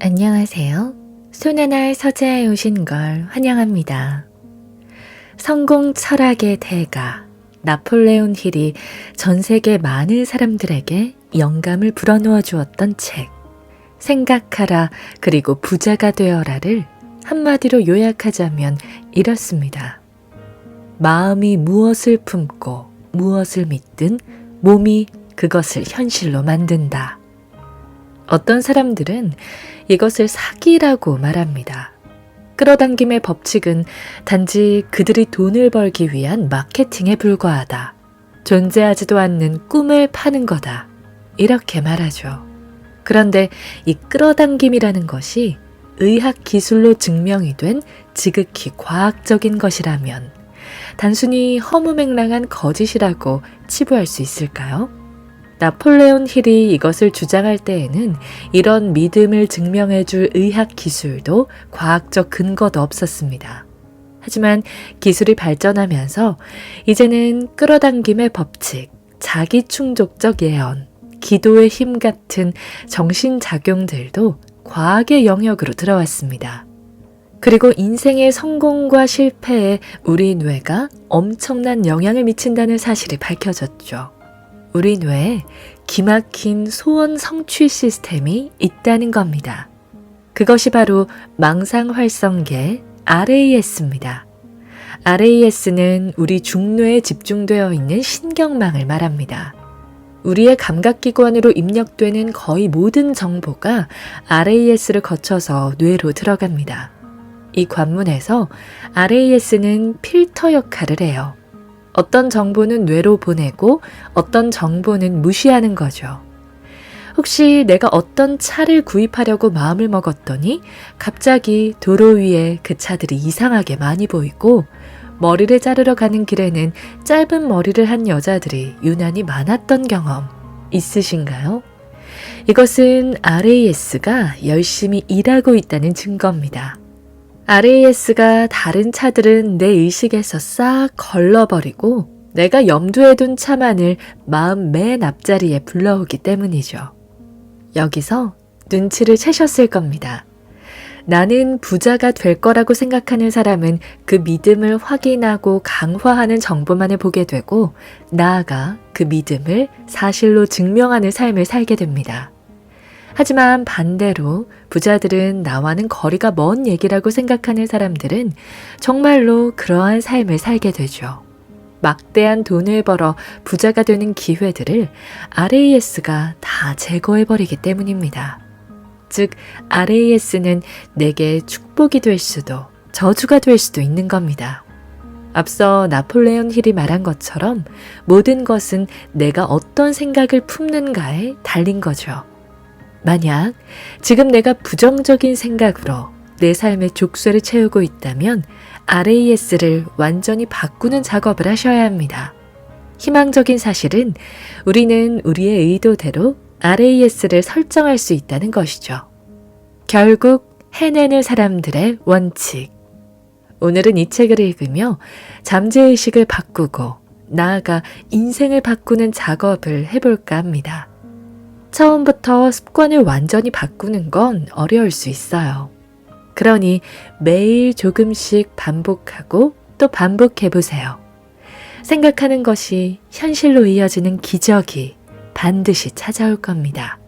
안녕하세요. 손하나의 서재에 오신 걸 환영합니다. 성공 철학의 대가 나폴레온 힐이 전 세계 많은 사람들에게 영감을 불어넣어 주었던 책 생각하라 그리고 부자가 되어라를 한마디로 요약하자면 이렇습니다. 마음이 무엇을 품고 무엇을 믿든 몸이 그것을 현실로 만든다. 어떤 사람들은 이것을 사기라고 말합니다. 끌어당김의 법칙은 단지 그들이 돈을 벌기 위한 마케팅에 불과하다. 존재하지도 않는 꿈을 파는 거다. 이렇게 말하죠. 그런데 이 끌어당김이라는 것이 의학 기술로 증명이 된 지극히 과학적인 것이라면 단순히 허무맹랑한 거짓이라고 치부할 수 있을까요? 나폴레온 힐이 이것을 주장할 때에는 이런 믿음을 증명해줄 의학 기술도 과학적 근거도 없었습니다. 하지만 기술이 발전하면서 이제는 끌어당김의 법칙, 자기충족적 예언, 기도의 힘 같은 정신작용들도 과학의 영역으로 들어왔습니다. 그리고 인생의 성공과 실패에 우리 뇌가 엄청난 영향을 미친다는 사실이 밝혀졌죠. 우리 뇌에 기막힌 소원 성취 시스템이 있다는 겁니다. 그것이 바로 망상활성계 RAS입니다. RAS는 우리 중뇌에 집중되어 있는 신경망을 말합니다. 우리의 감각기관으로 입력되는 거의 모든 정보가 RAS를 거쳐서 뇌로 들어갑니다. 이 관문에서 RAS는 필터 역할을 해요. 어떤 정보는 뇌로 보내고 어떤 정보는 무시하는 거죠. 혹시 내가 어떤 차를 구입하려고 마음을 먹었더니 갑자기 도로 위에 그 차들이 이상하게 많이 보이고 머리를 자르러 가는 길에는 짧은 머리를 한 여자들이 유난히 많았던 경험 있으신가요? 이것은 RAS가 열심히 일하고 있다는 증거입니다. RAS가 다른 차들은 내 의식에서 싹 걸러버리고 내가 염두에 둔 차만을 마음 맨 앞자리에 불러오기 때문이죠. 여기서 눈치를 채셨을 겁니다. 나는 부자가 될 거라고 생각하는 사람은 그 믿음을 확인하고 강화하는 정보만을 보게 되고 나아가 그 믿음을 사실로 증명하는 삶을 살게 됩니다. 하지만 반대로 부자들은 나와는 거리가 먼 얘기라고 생각하는 사람들은 정말로 그러한 삶을 살게 되죠. 막대한 돈을 벌어 부자가 되는 기회들을 RAS가 다 제거해버리기 때문입니다. 즉, RAS는 내게 축복이 될 수도 저주가 될 수도 있는 겁니다. 앞서 나폴레온 힐이 말한 것처럼 모든 것은 내가 어떤 생각을 품는가에 달린 거죠. 만약 지금 내가 부정적인 생각으로 내 삶의 족쇄를 채우고 있다면 RAS를 완전히 바꾸는 작업을 하셔야 합니다. 희망적인 사실은 우리는 우리의 의도대로 RAS를 설정할 수 있다는 것이죠. 결국 해내는 사람들의 원칙. 오늘은 이 책을 읽으며 잠재의식을 바꾸고 나아가 인생을 바꾸는 작업을 해볼까 합니다. 처음부터 습관을 완전히 바꾸는 건 어려울 수 있어요. 그러니 매일 조금씩 반복하고 또 반복해보세요. 생각하는 것이 현실로 이어지는 기적이 반드시 찾아올 겁니다.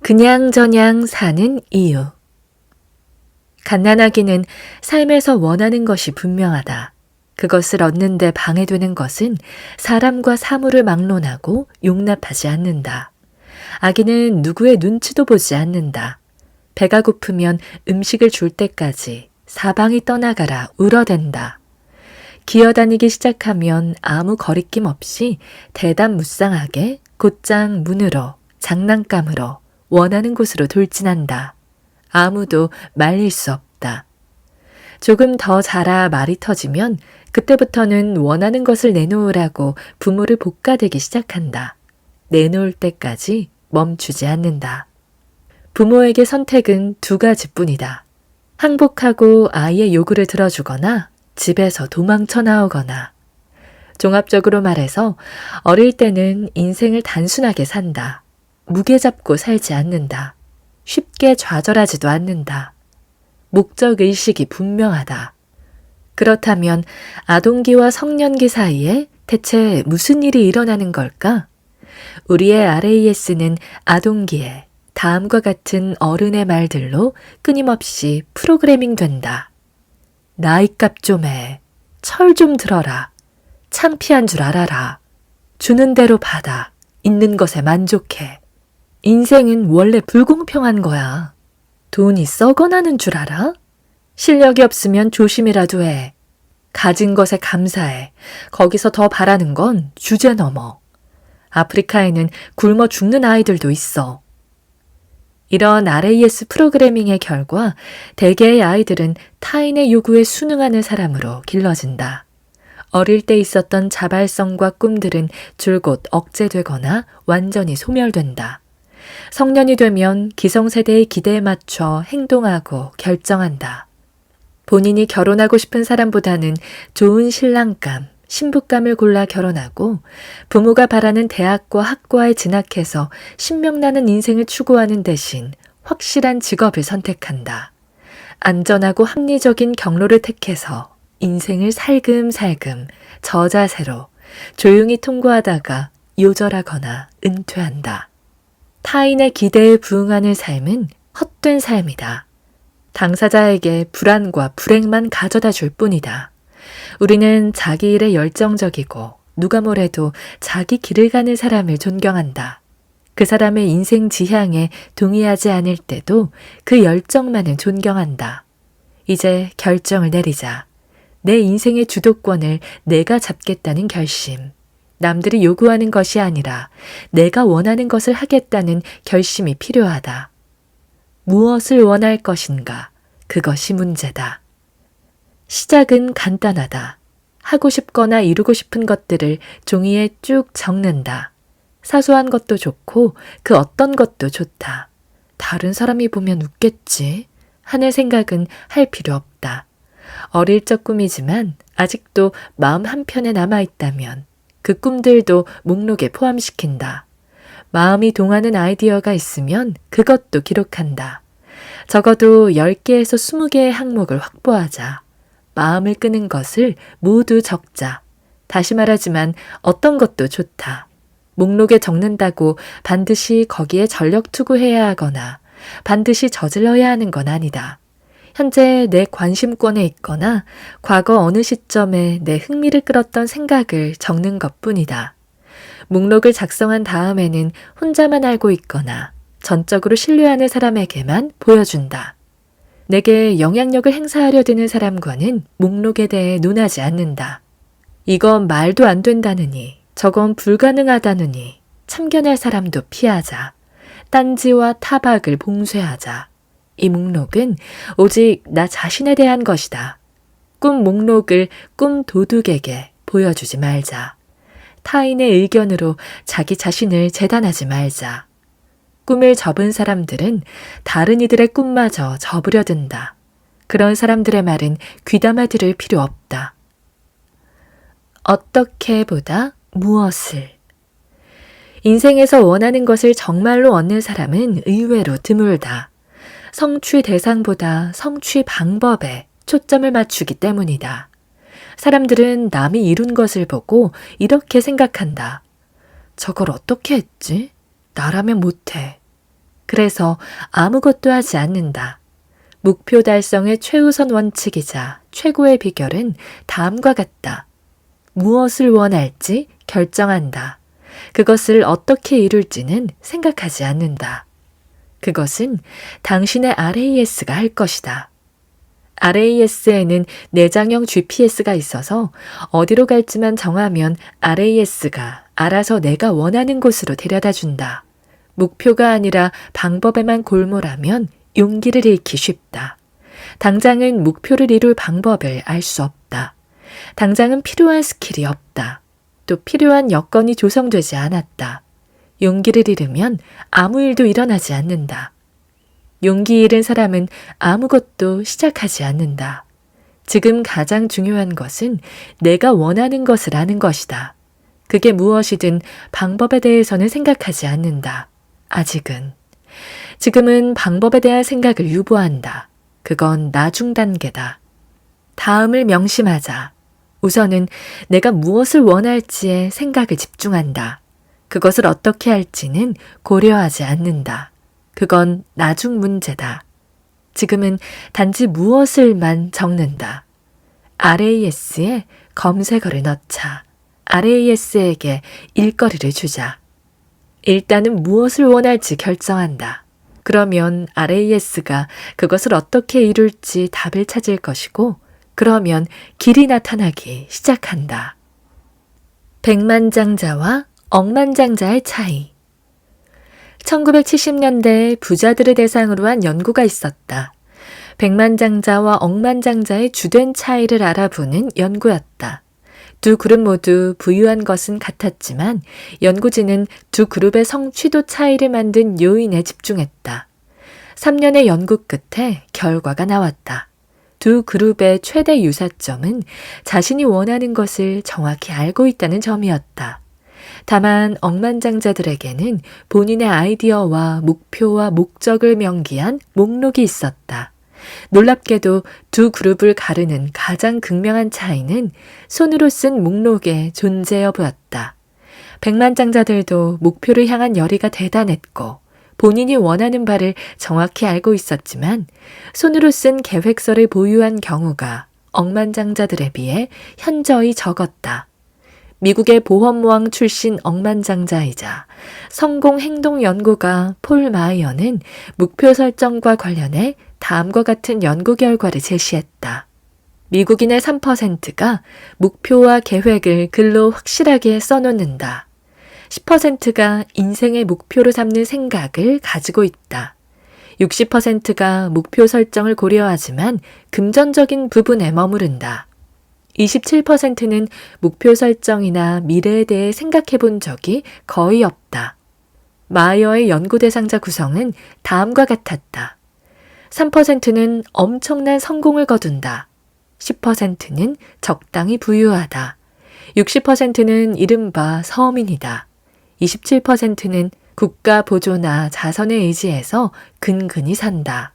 그냥저냥 사는 이유. 갓난아기는 삶에서 원하는 것이 분명하다. 그것을 얻는데 방해되는 것은 사람과 사물을 막론하고 용납하지 않는다. 아기는 누구의 눈치도 보지 않는다. 배가 고프면 음식을 줄 때까지 사방이 떠나가라 울어댄다. 기어다니기 시작하면 아무 거리낌 없이 대담무쌍하게 곧장 문으로 장난감으로 원하는 곳으로 돌진한다. 아무도 말릴 수 없다. 조금 더 자라 말이 터지면 그때부터는 원하는 것을 내놓으라고 부모를 볶아대기 시작한다. 내놓을 때까지 멈추지 않는다. 부모에게 선택은 두 가지뿐이다. 항복하고 아이의 요구를 들어주거나 집에서 도망쳐 나오거나. 종합적으로 말해서 어릴 때는 인생을 단순하게 산다. 무게 잡고 살지 않는다. 쉽게 좌절하지도 않는다. 목적의식이 분명하다. 그렇다면 아동기와 성년기 사이에 대체 무슨 일이 일어나는 걸까? 우리의 RAS는 아동기에 다음과 같은 어른의 말들로 끊임없이 프로그래밍 된다. 나이값 좀 해. 철 좀 들어라. 창피한 줄 알아라. 주는 대로 받아. 있는 것에 만족해. 인생은 원래 불공평한 거야. 돈이 썩어나는 줄 알아? 실력이 없으면 조심이라도 해. 가진 것에 감사해. 거기서 더 바라는 건 주제 넘어. 아프리카에는 굶어 죽는 아이들도 있어. 이런 RAS 프로그래밍의 결과 대개의 아이들은 타인의 요구에 순응하는 사람으로 길러진다. 어릴 때 있었던 자발성과 꿈들은 줄곧 억제되거나 완전히 소멸된다. 성년이 되면 기성세대의 기대에 맞춰 행동하고 결정한다. 본인이 결혼하고 싶은 사람보다는 좋은 신랑감, 신부감을 골라 결혼하고 부모가 바라는 대학과 학과에 진학해서 신명나는 인생을 추구하는 대신 확실한 직업을 선택한다. 안전하고 합리적인 경로를 택해서 인생을 살금살금 저자세로 조용히 통과하다가 요절하거나 은퇴한다. 타인의 기대에 부응하는 삶은 헛된 삶이다. 당사자에게 불안과 불행만 가져다 줄 뿐이다. 우리는 자기 일에 열정적이고 누가 뭐래도 자기 길을 가는 사람을 존경한다. 그 사람의 인생 지향에 동의하지 않을 때도 그 열정만은 존경한다. 이제 결정을 내리자. 내 인생의 주도권을 내가 잡겠다는 결심. 남들이 요구하는 것이 아니라 내가 원하는 것을 하겠다는 결심이 필요하다. 무엇을 원할 것인가? 그것이 문제다. 시작은 간단하다. 하고 싶거나 이루고 싶은 것들을 종이에 쭉 적는다. 사소한 것도 좋고 그 어떤 것도 좋다. 다른 사람이 보면 웃겠지 하는 생각은 할 필요 없다. 어릴 적 꿈이지만 아직도 마음 한편에 남아있다면 그 꿈들도 목록에 포함시킨다. 마음이 동하는 아이디어가 있으면 그것도 기록한다. 적어도 10개에서 20개의 항목을 확보하자. 마음을 끄는 것을 모두 적자. 다시 말하지만 어떤 것도 좋다. 목록에 적는다고 반드시 거기에 전력 투구해야 하거나 반드시 저질러야 하는 건 아니다. 현재 내 관심권에 있거나 과거 어느 시점에 내 흥미를 끌었던 생각을 적는 것뿐이다. 목록을 작성한 다음에는 혼자만 알고 있거나 전적으로 신뢰하는 사람에게만 보여준다. 내게 영향력을 행사하려 드는 사람과는 목록에 대해 논하지 않는다. 이건 말도 안 된다느니, 저건 불가능하다느니 참견할 사람도 피하자. 딴지와 타박을 봉쇄하자. 이 목록은 오직 나 자신에 대한 것이다. 꿈 목록을 꿈 도둑에게 보여주지 말자. 타인의 의견으로 자기 자신을 재단하지 말자. 꿈을 접은 사람들은 다른 이들의 꿈마저 접으려 든다. 그런 사람들의 말은 귀담아 들을 필요 없다. 어떻게 보다 무엇을. 인생에서 원하는 것을 정말로 얻는 사람은 의외로 드물다. 성취 대상보다 성취 방법에 초점을 맞추기 때문이다. 사람들은 남이 이룬 것을 보고 이렇게 생각한다. 저걸 어떻게 했지? 나라면 못해. 그래서 아무것도 하지 않는다. 목표 달성의 최우선 원칙이자 최고의 비결은 다음과 같다. 무엇을 원할지 결정한다. 그것을 어떻게 이룰지는 생각하지 않는다. 그것은 당신의 RAS가 할 것이다. RAS에는 내장형 GPS가 있어서 어디로 갈지만 정하면 RAS가 알아서 내가 원하는 곳으로 데려다 준다. 목표가 아니라 방법에만 골몰하면 용기를 잃기 쉽다. 당장은 목표를 이룰 방법을 알 수 없다. 당장은 필요한 스킬이 없다. 또 필요한 여건이 조성되지 않았다. 용기를 잃으면 아무 일도 일어나지 않는다. 용기 잃은 사람은 아무것도 시작하지 않는다. 지금 가장 중요한 것은 내가 원하는 것을 아는 것이다. 그게 무엇이든 방법에 대해서는 생각하지 않는다. 아직은. 지금은 방법에 대한 생각을 유보한다. 그건 나중 단계다. 다음을 명심하자. 우선은 내가 무엇을 원할지에 생각을 집중한다. 그것을 어떻게 할지는 고려하지 않는다. 그건 나중 문제다. 지금은 단지 무엇을만 적는다. RAS에 검색어를 넣자. RAS에게 일거리를 주자. 일단은 무엇을 원할지 결정한다. 그러면 RAS가 그것을 어떻게 이룰지 답을 찾을 것이고, 그러면 길이 나타나기 시작한다. 백만장자와 억만장자의 차이. 1970년대에 부자들을 대상으로 한 연구가 있었다. 백만장자와 억만장자의 주된 차이를 알아보는 연구였다. 두 그룹 모두 부유한 것은 같았지만 연구진은 두 그룹의 성취도 차이를 만든 요인에 집중했다. 3년의 연구 끝에 결과가 나왔다. 두 그룹의 최대 유사점은 자신이 원하는 것을 정확히 알고 있다는 점이었다. 다만 억만장자들에게는 본인의 아이디어와 목표와 목적을 명기한 목록이 있었다. 놀랍게도 두 그룹을 가르는 가장 극명한 차이는 손으로 쓴 목록의 존재 여부였다. 백만장자들도 목표를 향한 열의가 대단했고 본인이 원하는 바를 정확히 알고 있었지만 손으로 쓴 계획서를 보유한 경우가 억만장자들에 비해 현저히 적었다. 미국의 보험모왕 출신 억만장자이자 성공행동연구가 폴 마이어는 목표 설정과 관련해 다음과 같은 연구 결과를 제시했다. 미국인의 3%가 목표와 계획을 글로 확실하게 써놓는다. 10%가 인생의 목표로 삼는 생각을 가지고 있다. 60%가 목표 설정을 고려하지만 금전적인 부분에 머무른다. 27%는 목표 설정이나 미래에 대해 생각해 본 적이 거의 없다. 마이어의 연구 대상자 구성은 다음과 같았다. 3%는 엄청난 성공을 거둔다. 10%는 적당히 부유하다. 60%는 이른바 서민이다. 27%는 국가 보조나 자선에 의지해서 근근히 산다.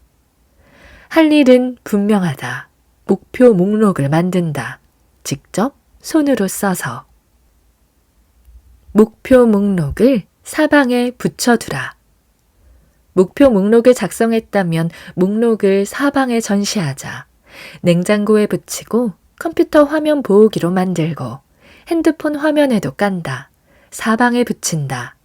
할 일은 분명하다. 목표 목록을 만든다. 직접 손으로 써서. 목표 목록을 사방에 붙여두라. 목표 목록을 작성했다면 목록을 사방에 전시하자. 냉장고에 붙이고 컴퓨터 화면 보호기로 만들고 핸드폰 화면에도 깐다. 사방에 붙인다.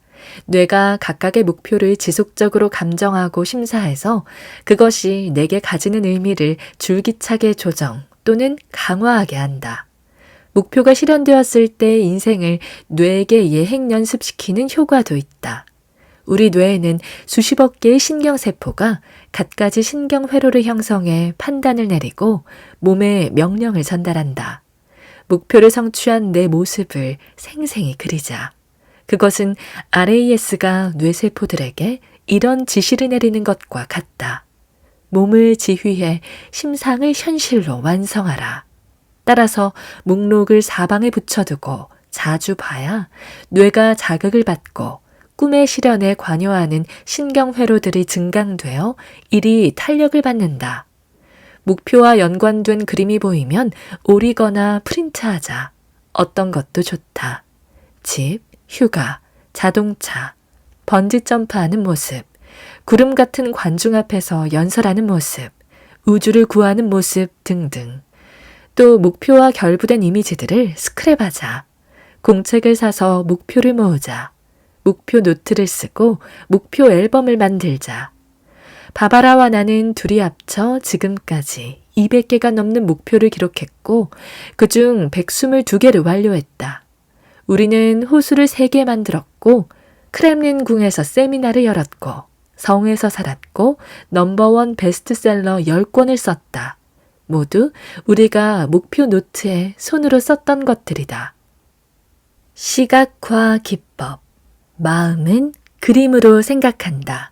뇌가 각각의 목표를 지속적으로 감정하고 심사해서 그것이 내게 가지는 의미를 줄기차게 조정 또는 강화하게 한다. 목표가 실현되었을 때 인생을 뇌에게 예행 연습시키는 효과도 있다. 우리 뇌에는 수십억 개의 신경세포가 갖가지 신경회로를 형성해 판단을 내리고 몸에 명령을 전달한다. 목표를 성취한 내 모습을 생생히 그리자. 그것은 RAS가 뇌세포들에게 이런 지시를 내리는 것과 같다. 몸을 지휘해 심상을 현실로 완성하라. 따라서 목록을 사방에 붙여두고 자주 봐야 뇌가 자극을 받고 꿈의 실현에 관여하는 신경회로들이 증강되어 이리 탄력을 받는다. 목표와 연관된 그림이 보이면 오리거나 프린트하자. 어떤 것도 좋다. 집, 휴가, 자동차, 번지점프하는 모습, 구름 같은 관중 앞에서 연설하는 모습, 우주를 구하는 모습 등등. 또 목표와 결부된 이미지들을 스크랩하자. 공책을 사서 목표를 모으자. 목표 노트를 쓰고 목표 앨범을 만들자. 바바라와 나는 둘이 합쳐 지금까지 200개가 넘는 목표를 기록했고 그중 122개를 완료했다. 우리는 호수를 3개 만들었고 크렘린 궁에서 세미나를 열었고 성에서 살았고 넘버원 베스트셀러 10권을 썼다. 모두 우리가 목표 노트에 손으로 썼던 것들이다. 시각화 기법. 마음은 그림으로 생각한다.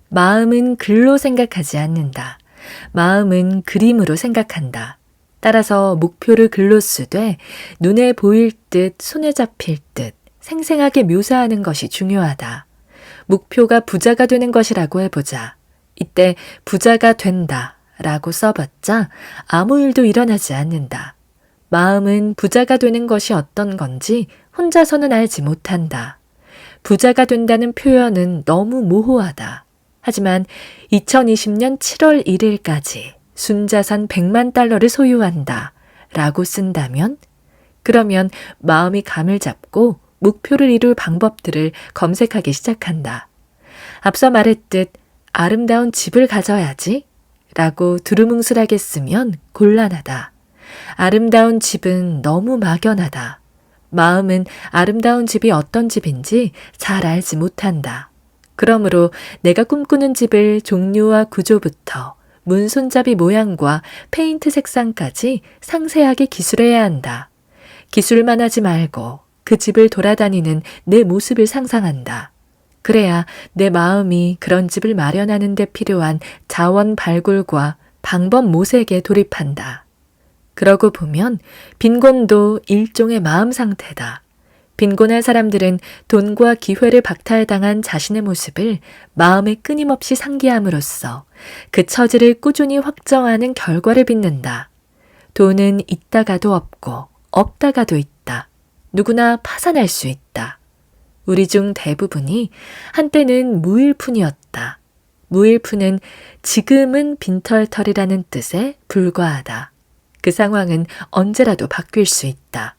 마음은 글로 생각하지 않는다. 마음은 그림으로 생각한다. 따라서 목표를 글로 쓰되 눈에 보일 듯 손에 잡힐 듯 생생하게 묘사하는 것이 중요하다. 목표가 부자가 되는 것이라고 해보자. 이때 부자가 된다 라고 써봤자 아무 일도 일어나지 않는다. 마음은 부자가 되는 것이 어떤 건지 혼자서는 알지 못한다. 부자가 된다는 표현은 너무 모호하다. 하지만 2020년 7월 1일까지 순자산 100만 달러를 소유한다 라고 쓴다면 그러면 마음이 감을 잡고 목표를 이룰 방법들을 검색하기 시작한다. 앞서 말했듯 아름다운 집을 가져야지 라고 두루뭉술하게 쓰면 곤란하다. 아름다운 집은 너무 막연하다. 마음은 아름다운 집이 어떤 집인지 잘 알지 못한다. 그러므로 내가 꿈꾸는 집을 종류와 구조부터 문 손잡이 모양과 페인트 색상까지 상세하게 기술해야 한다. 기술만 하지 말고 그 집을 돌아다니는 내 모습을 상상한다. 그래야 내 마음이 그런 집을 마련하는 데 필요한 자원 발굴과 방법 모색에 돌입한다. 그러고 보면 빈곤도 일종의 마음 상태다. 빈곤한 사람들은 돈과 기회를 박탈당한 자신의 모습을 마음에 끊임없이 상기함으로써 그 처지를 꾸준히 확정하는 결과를 빚는다. 돈은 있다가도 없고 없다가도 있다. 누구나 파산할 수 있다. 우리 중 대부분이 한때는 무일푼이었다. 무일푼은 지금은 빈털털이라는 뜻에 불과하다. 그 상황은 언제라도 바뀔 수 있다.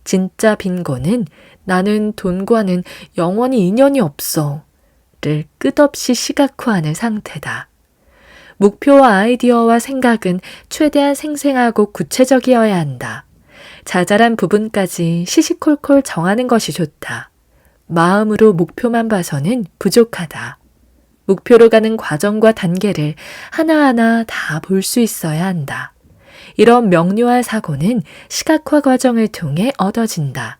진짜 빈곤은 나는 돈과는 영원히 인연이 없어 를 끝없이 시각화하는 상태다. 목표와 아이디어와 생각은 최대한 생생하고 구체적이어야 한다. 자잘한 부분까지 시시콜콜 정하는 것이 좋다. 마음으로 목표만 봐서는 부족하다. 목표로 가는 과정과 단계를 하나하나 다 볼 수 있어야 한다. 이런 명료한 사고는 시각화 과정을 통해 얻어진다.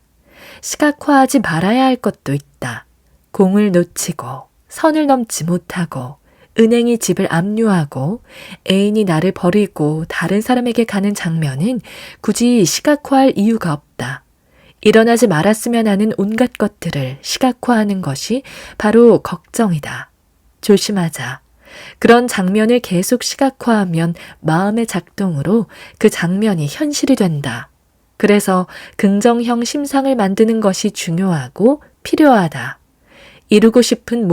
시각화하지 말아야 할 것도 있다. 공을 놓치고 선을 넘지 못하고 은행이 집을 압류하고 애인이 나를 버리고 다른 사람에게 가는 장면은 굳이 시각화할 이유가 없다. 일어나지 말았으면 하는 온갖 것들을 시각화하는 것이 바로 걱정이다. 조심하자. 그런 장면을 계속 시각화하면 마음의 작동으로 그 장면이 현실이 된다. 그래서 긍정형 심상을 만드는 것이 중요하고 필요하다. 이루고 싶은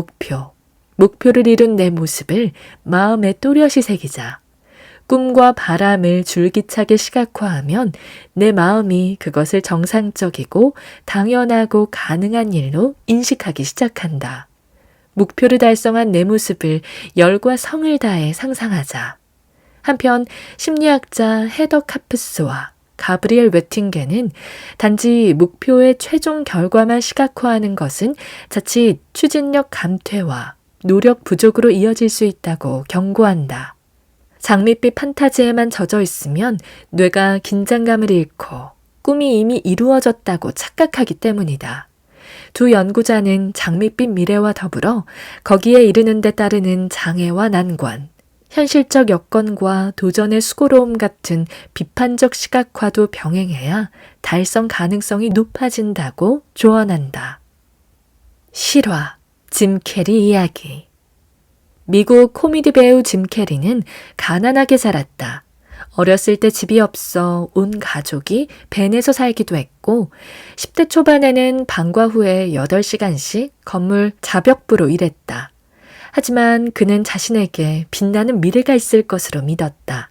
목표를 이룬 내 모습을 마음에 또렷이 새기자. 꿈과 바람을 줄기차게 시각화하면 내 마음이 그것을 정상적이고 당연하고 가능한 일로 인식하기 시작한다. 목표를 달성한 내 모습을 열과 성을 다해 상상하자. 한편 심리학자 헤더 카프스와 가브리엘 웨팅게는 단지 목표의 최종 결과만 시각화하는 것은 자칫 추진력 감퇴와 노력 부족으로 이어질 수 있다고 경고한다. 장밋빛 판타지에만 젖어 있으면 뇌가 긴장감을 잃고 꿈이 이미 이루어졌다고 착각하기 때문이다. 두 연구자는 장밋빛 미래와 더불어 거기에 이르는 데 따르는 장애와 난관, 현실적 여건과 도전의 수고로움 같은 비판적 시각화도 병행해야 달성 가능성이 높아진다고 조언한다. 실화, 짐 캐리 이야기. 미국 코미디 배우 짐 캐리는 가난하게 자랐다. 어렸을 때 집이 없어 온 가족이 밴에서 살기도 했고 10대 초반에는 방과 후에 8시간씩 건물 자벽부로 일했다. 하지만 그는 자신에게 빛나는 미래가 있을 것으로 믿었다.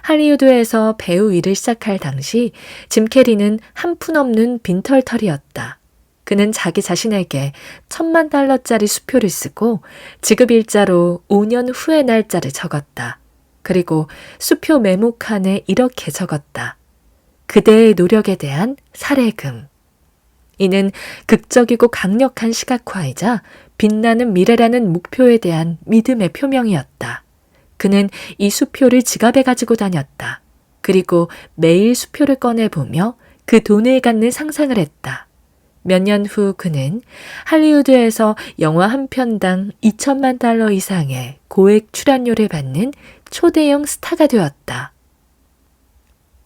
할리우드에서 배우 일을 시작할 당시 짐 캐리는 한 푼 없는 빈털털이었다. 그는 자기 자신에게 $10,000,000짜리 수표를 쓰고 지급일자로 5년 후의 날짜를 적었다. 그리고 수표 메모칸에 이렇게 적었다. 그대의 노력에 대한 사례금. 이는 극적이고 강력한 시각화이자 빛나는 미래라는 목표에 대한 믿음의 표명이었다. 그는 이 수표를 지갑에 가지고 다녔다. 그리고 매일 수표를 꺼내보며 그 돈을 갖는 상상을 했다. 몇 년 후 그는 할리우드에서 영화 한 편당 $20,000,000 이상의 고액 출연료를 받는 초대형 스타가 되었다.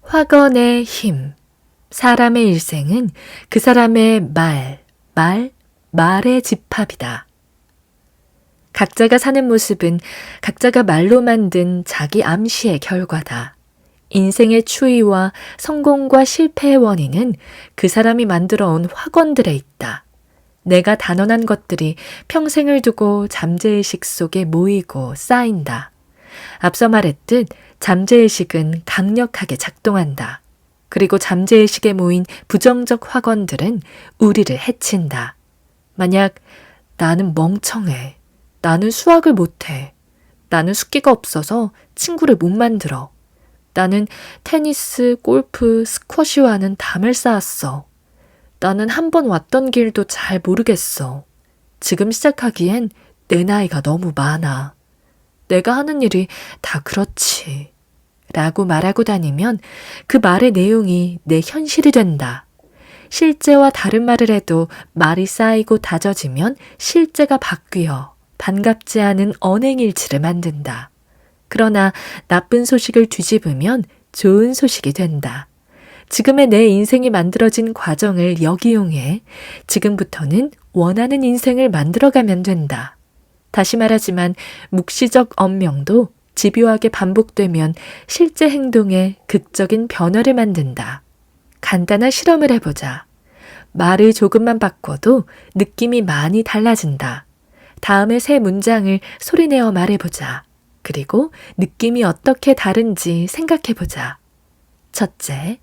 확언의 힘. 사람의 일생은 그 사람의 말의 집합이다. 각자가 사는 모습은 각자가 말로 만든 자기 암시의 결과다. 인생의 추이와 성공과 실패의 원인은 그 사람이 만들어 온 확언들에 있다. 내가 단언한 것들이 평생을 두고 잠재의식 속에 모이고 쌓인다. 앞서 말했듯 잠재의식은 강력하게 작동한다. 그리고 잠재의식에 모인 부정적 확언들은 우리를 해친다. 만약 나는 멍청해. 나는 수학을 못해. 나는 숫기가 없어서 친구를 못 만들어. 나는 테니스, 골프, 스쿼시와는 담을 쌓았어. 나는 한 번 왔던 길도 잘 모르겠어. 지금 시작하기엔 내 나이가 너무 많아. 내가 하는 일이 다 그렇지. 라고 말하고 다니면 그 말의 내용이 내 현실이 된다. 실제와 다른 말을 해도 말이 쌓이고 다져지면 실제가 바뀌어 반갑지 않은 언행일치를 만든다. 그러나 나쁜 소식을 뒤집으면 좋은 소식이 된다. 지금의 내 인생이 만들어진 과정을 역이용해 지금부터는 원하는 인생을 만들어가면 된다. 다시 말하지만 묵시적 언명도 집요하게 반복되면 실제 행동에 극적인 변화를 만든다. 간단한 실험을 해보자. 말을 조금만 바꿔도 느낌이 많이 달라진다. 다음에 세 문장을 소리내어 말해보자. 그리고 느낌이 어떻게 다른지 생각해보자. 첫째,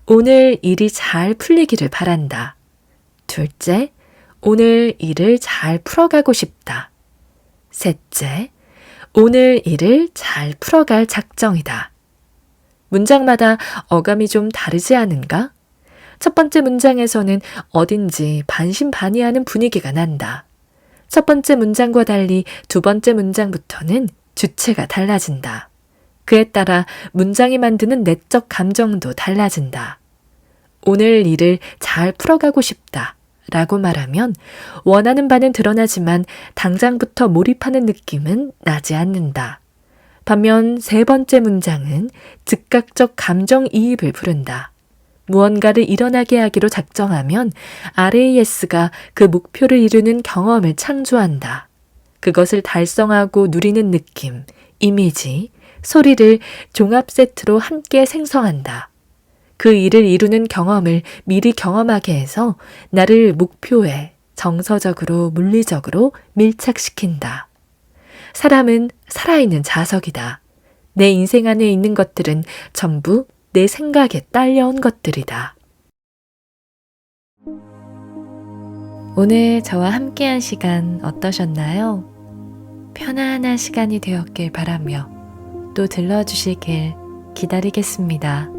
오늘 일이 잘 풀리기를 바란다. 둘째, 오늘 일을 잘 풀어가고 싶다. 셋째, 오늘 일을 잘 풀어갈 작정이다. 문장마다 어감이 좀 다르지 않은가? 첫 번째 문장에서는 어딘지 반신반의하는 분위기가 난다. 첫 번째 문장과 달리 두 번째 문장부터는 주체가 달라진다. 그에 따라 문장이 만드는 내적 감정도 달라진다. 오늘 일을 잘 풀어가고 싶다 라고 말하면 원하는 바는 드러나지만 당장부터 몰입하는 느낌은 나지 않는다. 반면 세 번째 문장은 즉각적 감정이입을 부른다. 무언가를 일어나게 하기로 작정하면 RAS가 그 목표를 이루는 경험을 창조한다. 그것을 달성하고 누리는 느낌, 이미지, 소리를 종합 세트로 함께 생성한다. 그 일을 이루는 경험을 미리 경험하게 해서 나를 목표에 정서적으로, 물리적으로 밀착시킨다. 사람은 살아있는 자석이다. 내 인생 안에 있는 것들은 전부 내 생각에 딸려온 것들이다. 오늘 저와 함께한 시간 어떠셨나요? 편안한 시간이 되었길 바라며 또 들러주시길 기다리겠습니다.